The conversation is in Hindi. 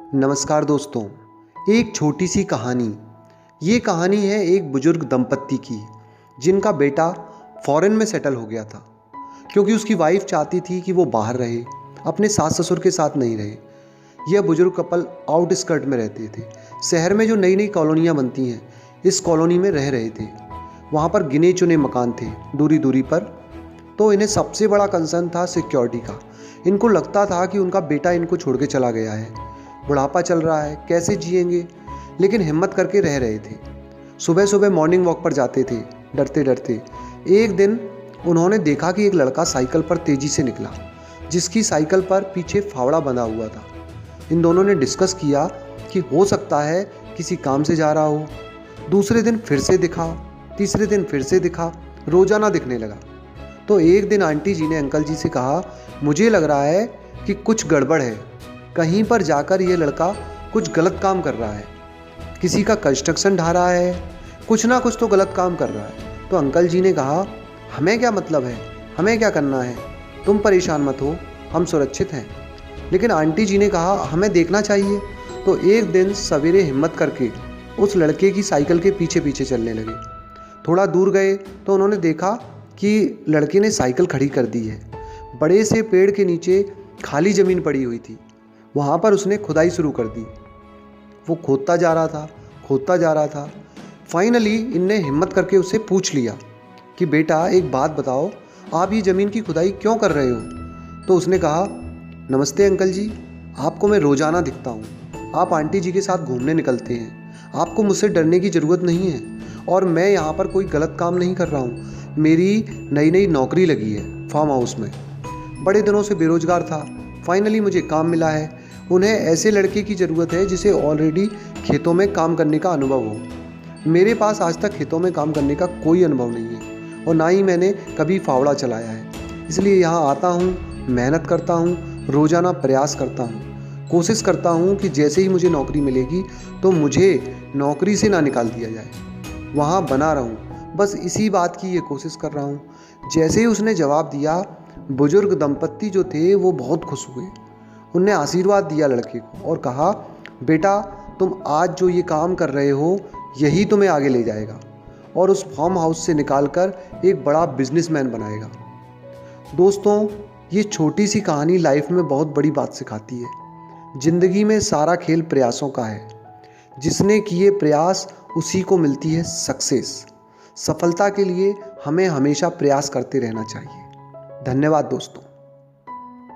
नमस्कार दोस्तों, एक छोटी सी कहानी। ये कहानी है एक बुजुर्ग दंपत्ति की जिनका बेटा फॉरेन में सेटल हो गया था क्योंकि उसकी वाइफ चाहती थी कि वो बाहर रहे, अपने सास ससुर के साथ नहीं रहे। यह बुजुर्ग कपल आउटस्कर्ट में रहते थे। शहर में जो नई नई कॉलोनियाँ बनती हैं, इस कॉलोनी में रह रहे थे। वहाँ पर गिने चुने मकान थे दूरी दूरी पर। तो इन्हें सबसे बड़ा कंसर्न था सिक्योरिटी का। इनको लगता था कि उनका बेटा इनको छोड़ के चला गया है, बुढ़ापा चल रहा है, कैसे जिएंगे, लेकिन हिम्मत करके रह रहे थे। सुबह सुबह मॉर्निंग वॉक पर जाते थे डरते डरते। एक दिन उन्होंने देखा कि एक लड़का साइकिल पर तेजी से निकला, जिसकी साइकिल पर पीछे फावड़ा बंधा हुआ था। इन दोनों ने डिस्कस किया कि हो सकता है किसी काम से जा रहा हो। दूसरे दिन फिर से दिखा, तीसरे दिन फिर से दिखा, रोजाना दिखने लगा। तो एक दिन आंटी जी ने अंकल जी से कहा, मुझे लग रहा है कि कुछ गड़बड़ है, कहीं पर जाकर ये लड़का कुछ गलत काम कर रहा है, किसी का कंस्ट्रक्शन ढा रहा है, कुछ ना कुछ तो गलत काम कर रहा है। तो अंकल जी ने कहा, हमें क्या मतलब है, हमें क्या करना है, तुम परेशान मत हो, हम सुरक्षित हैं। लेकिन आंटी जी ने कहा, हमें देखना चाहिए। तो एक दिन सवेरे हिम्मत करके उस लड़के की साइकिल के पीछे पीछे चलने लगे। थोड़ा दूर गए तो उन्होंने देखा कि लड़के ने साइकिल खड़ी कर दी है। बड़े से पेड़ के नीचे खाली ज़मीन पड़ी हुई थी, वहाँ पर उसने खुदाई शुरू कर दी। वो खोदता जा रहा था, खोदता जा रहा था। फाइनली इनने हिम्मत करके उससे पूछ लिया कि बेटा एक बात बताओ, आप ये ज़मीन की खुदाई क्यों कर रहे हो? तो उसने कहा, नमस्ते अंकल जी, आपको मैं रोज़ाना दिखता हूँ, आप आंटी जी के साथ घूमने निकलते हैं, आपको मुझसे डरने की ज़रूरत नहीं है, और मैं यहाँ पर कोई गलत काम नहीं कर रहा हूँ। मेरी नई नई नौकरी लगी है फार्म हाउस में, बड़े दिनों से बेरोज़गार था, फाइनली मुझे काम मिला है। उन्हें ऐसे लड़के की ज़रूरत है जिसे ऑलरेडी खेतों में काम करने का अनुभव हो। मेरे पास आज तक खेतों में काम करने का कोई अनुभव नहीं है और ना ही मैंने कभी फावड़ा चलाया है। इसलिए यहाँ आता हूँ, मेहनत करता हूँ, रोज़ाना प्रयास करता हूँ, कोशिश करता हूँ कि जैसे ही मुझे नौकरी मिलेगी तो मुझे नौकरी से ना निकाल दिया जाए, वहाँ बना रहूँ। बस इसी बात की ये कोशिश कर रहा हूँ। जैसे ही उसने जवाब दिया, बुजुर्ग दंपत्ति जो थे वो बहुत खुश हुए। उनने आशीर्वाद दिया लड़के को और कहा, बेटा तुम आज जो ये काम कर रहे हो यही तुम्हें आगे ले जाएगा और उस फार्म हाउस से निकालकर एक बड़ा बिजनेसमैन बनाएगा। दोस्तों, ये छोटी सी कहानी लाइफ में बहुत बड़ी बात सिखाती है। ज़िंदगी में सारा खेल प्रयासों का है। जिसने किए प्रयास उसी को मिलती है सक्सेस। सफलता के लिए हमें हमेशा प्रयास करते रहना चाहिए। धन्यवाद दोस्तों।